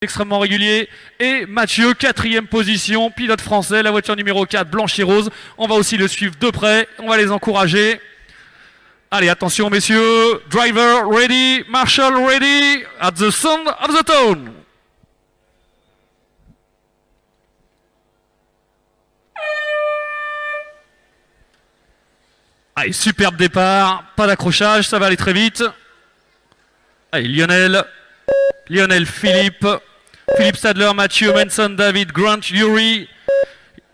extrêmement régulier. Et Mathieu, 4e position, pilote français, la voiture numéro 4, blanche et rose. On va aussi le suivre de près, on va les encourager. Allez, attention messieurs, driver ready, marshal ready, at the sound of the tone. Allez, superbe départ, pas d'accrochage, ça va aller très vite. Allez, Lionel, Philippe Stadler, Mathieu, Manson, David, Grant, Yuri,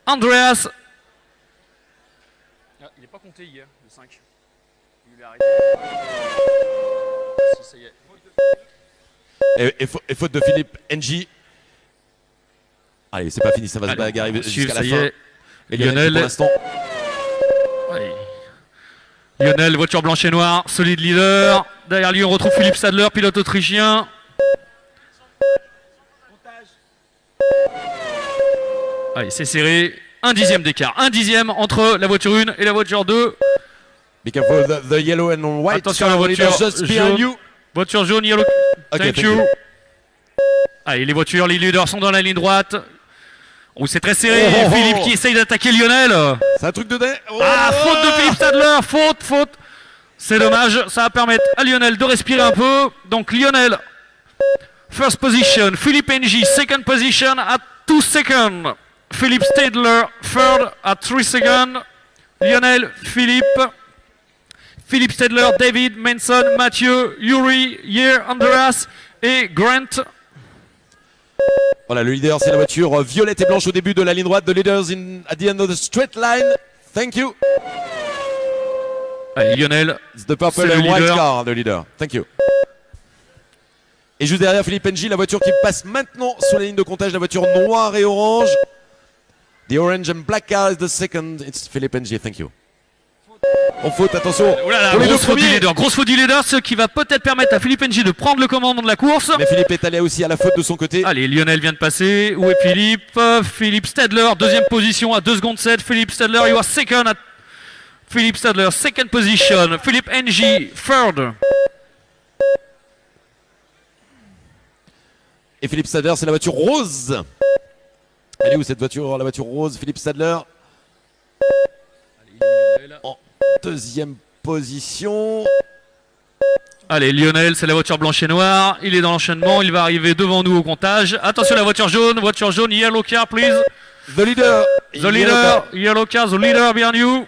Andreas. Ah, il n'est pas compté hier, le 5. Il est arrêté. Si, ça y est. Et faute de Philippe NJ. Allez, c'est pas fini, ça va se bagarrer jusqu'à la fin. Et Lionel, pour l'instant. Lionel, voiture blanche et noire, solide leader. Derrière lui, on retrouve Philippe Stadler, pilote autrichien. Allez, c'est serré. 1 dixième d'écart. 1 dixième entre la voiture 1 et la voiture 2. Be careful, the yellow and white. Attention à la voiture jaune. Voiture jaune, yellow. Okay, thank you. Allez, les voitures, les leaders sont dans la ligne droite. Oh, c'est très serré. Philippe qui essaye d'attaquer Lionel. C'est un truc de dingue. Ah, faute de Philippe Stadler. Faute. C'est dommage. Ça va permettre à Lionel de respirer un peu. Donc Lionel, first position. Philippe NJ, second position at 2 seconds. Philippe Stadler, third at 3 seconds. Lionel, Philippe Stadler, David, Manson, Mathieu, Yuri, Year, Andreas et Grant. Voilà, le leader, c'est la voiture violette et blanche au début de la ligne droite. The leaders at the end of the straight line. Thank you. Allez, Lionel, it's the purple and white car, the leader. Thank you. Et juste derrière Philippe NJ, la voiture qui passe maintenant sur la ligne de comptage, la voiture noire et orange. The orange and black car is the second. It's Philippe NJ. Thank you. On faute, attention. Oh là là, grosse faute du leader, ce qui va peut-être permettre à Philippe NJ de prendre le commandement de la course. Mais Philippe est allé aussi à la faute de son côté. Allez, Lionel vient de passer. Où est Philippe? Philippe Stadler, deuxième position à 2 secondes 7. Philippe Stadler, you are second at... Philippe Stadler, second position. Philippe NJ, third. Et Philippe Stadler, c'est la voiture rose. Elle est où cette voiture? La voiture rose, Philippe Stadler. En deuxième position. Allez, Lionel, c'est la voiture blanche et noire. Il est dans l'enchaînement, il va arriver devant nous au comptage. Attention, la voiture jaune, yellow car, please. The leader, yellow car, the leader behind you.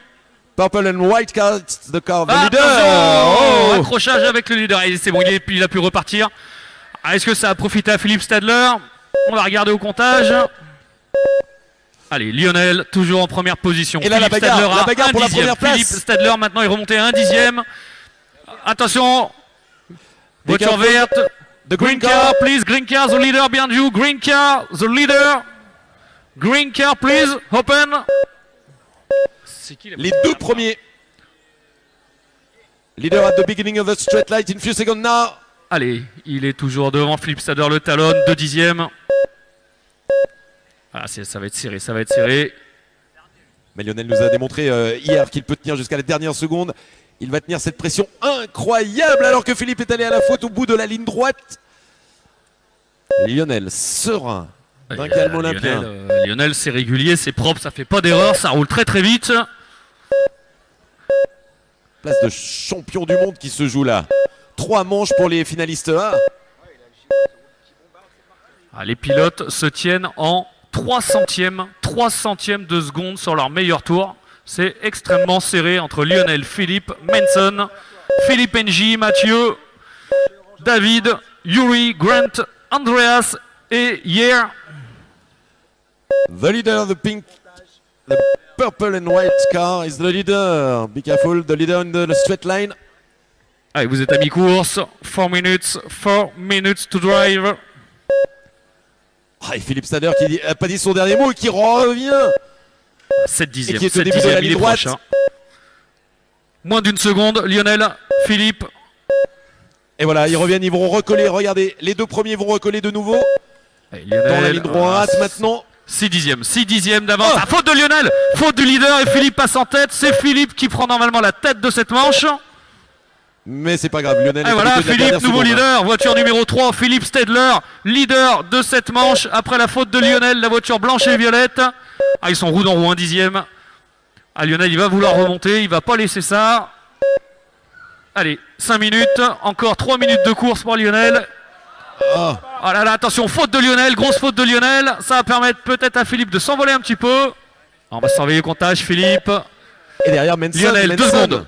Purple and white car, it's the car, the leader. Oh, accrochage avec le leader. C'est bon, il a pu repartir. Est-ce que ça a profité à Philippe Stadler? On va regarder au comptage. Allez, Lionel, toujours en première position. Et là, la bagarre pour la première place. Philippe Stadler, maintenant, est remonté à 1 dixième. Attention. Voiture verte. The green car, please. Green car, the leader behind you. Green car, the leader. Green car, please. Open. Les 2 premiers. Leader at the beginning of the straight light in few seconds now. Allez, il est toujours devant Philippe Stadler, le talon, 2 dixièmes. Ah, ça va être serré, Mais Lionel nous a démontré hier qu'il peut tenir jusqu'à la dernière seconde. Il va tenir cette pression incroyable alors que Philippe est allé à la faute au bout de la ligne droite. Lionel, serein, d'un calme olympien. Lionel, c'est régulier, c'est propre, ça fait pas d'erreur, ça roule très très vite. Place de champion du monde qui se joue là. 3 manches pour les finalistes A. Ah, les pilotes se tiennent en 3 centièmes de seconde sur leur meilleur tour. C'est extrêmement serré entre Lionel, Philippe, Manson, Philippe NJ, Mathieu, David, Yuri, Grant, Andreas et Year. The leader, the purple and white car is the leader. Be careful, the leader in the straight line. Allez, vous êtes à mi-course. 4 minutes to drive. Ah, et Philippe Stadler qui n'a pas dit son dernier mot et qui revient. 7 dixièmes. Et qui est au début de la ligne droite. Proche, hein. Moins d'une seconde. Lionel, Philippe. Et voilà, ils reviennent, ils vont recoller. Regardez, les 2 premiers vont recoller de nouveau. Allez, Lionel, dans la ligne droite maintenant. 6 dixièmes d'avance. Ah, faute de Lionel, faute du leader et Philippe passe en tête. C'est Philippe qui prend normalement la tête de cette manche. Mais c'est pas grave, Lionel. Et voilà, Philippe, nouveau leader, voiture numéro 3, Philippe Stedler, leader de cette manche après la faute de Lionel, la voiture blanche et violette. Ah, ils sont roue dans roue, un dixième. Ah, Lionel, il va vouloir remonter, il va pas laisser ça. Allez, 5 minutes, encore 3 minutes de course pour Lionel. Oh. Ah là là, attention, faute de Lionel, grosse faute de Lionel. Ça va permettre peut-être à Philippe de s'envoler un petit peu. On va surveiller le comptage, Philippe. Et derrière Manson. Lionel, 2 secondes.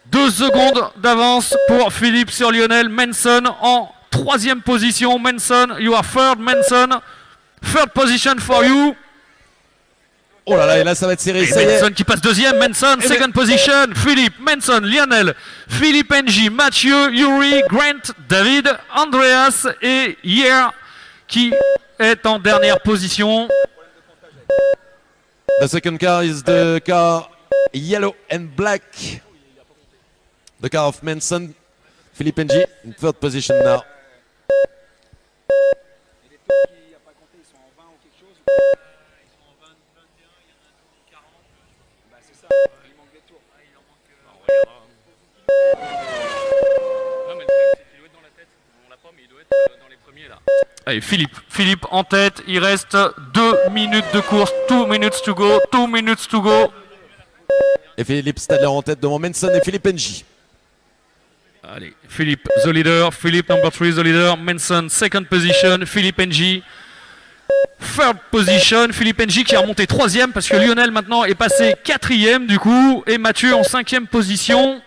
2 secondes d'avance pour Philippe sur Lionel. Manson en 3e position. Manson, you are third, Manson. Third position for you. Oh là là, et là ça va être serré. Ça y est. Manson qui passe 2e. Manson, second position. Philippe, Manson, Lionel, Philippe NG, Mathieu, Yuri, Grant, David, Andreas et Hier qui est en dernière position. The second car is the car yellow and black. The car of Manson. Philippe NG in third position now. Allez, Philippe en tête, il reste 2 minutes de course, 2 minutes to go, 2 minutes to go. Et Philippe Stadler en tête devant Manson et Philippe NG. Allez, Philippe, the leader, Philippe number 3, the leader, Manson, second position, Philippe NG, third position, Philippe NG qui a remonté 3e parce que Lionel maintenant est passé 4e du coup, et Mathieu en 5e position.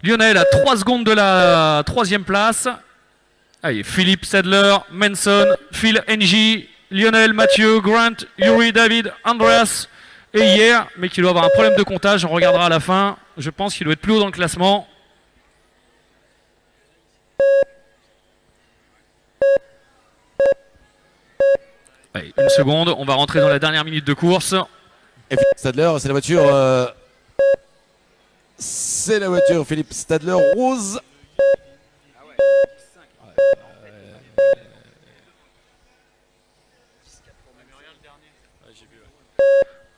Lionel à 3 secondes de la 3e place. Allez, Philippe Stadler, Manson, Phil NG, Lionel, Mathieu, Grant, Yuri, David, Andreas et Hier, mais qui doit avoir un problème de comptage, on regardera à la fin. Je pense qu'il doit être plus haut dans le classement. Allez, une seconde, on va rentrer dans la dernière minute de course. Et Philippe Stadler, c'est la voiture... c'est la voiture Philippe Stadler rose.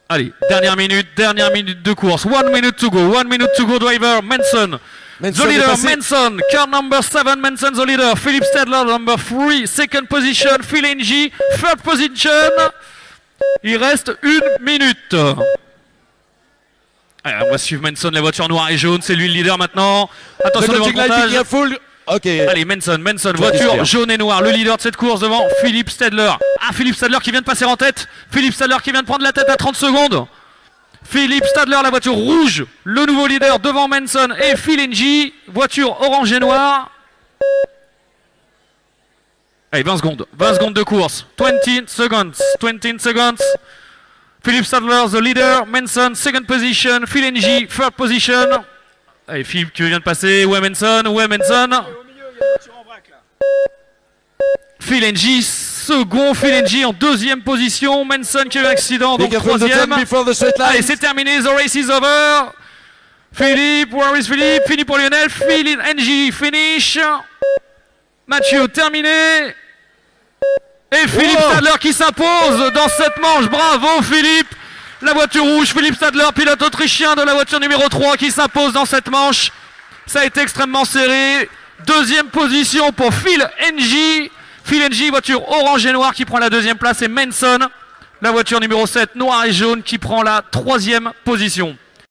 Allez, dernière minute de course. 1 minute to go, driver, Manson. The leader, Manson, car number 7, Manson the leader, Philippe Stadler, number 3, second position, Phil NG, third position. Il reste 1 minute. Allez, on va suivre Manson, la voiture noire et jaune, c'est lui le leader maintenant. Attention devant le comptage. Okay. Allez, Manson, voiture jaune et noire, le leader de cette course devant Philippe Stadler. Ah, Philippe Stadler qui vient de passer en tête. Philippe Stadler qui vient de prendre la tête à 30 secondes. Philippe Stadler, la voiture rouge, le nouveau leader devant Manson et Phil NG, voiture orange et noire. Allez, 20 secondes de course. 20 seconds. Philippe Stadler, the leader, Manson, second position, Phil NG, third position. Allez, Philippe qui vient de passer, ouais Manson. Phil NG, second, Phil NG en 2e position, Manson qui a eu un accident, donc 3e. Allez, c'est terminé, the race is over. Philippe, where is Philippe? Fini pour Lionel, Phil NG, finish. Mathieu, terminé. Et Philippe Stadler qui s'impose dans cette manche, bravo Philippe. La voiture rouge, Philippe Stadler, pilote autrichien de la voiture numéro 3 qui s'impose dans cette manche. Ça a été extrêmement serré. 2e position pour Phil NG. Phil NG, voiture orange et noire qui prend la 2e place. Et Manson, la voiture numéro 7, noire et jaune, qui prend la 3e position.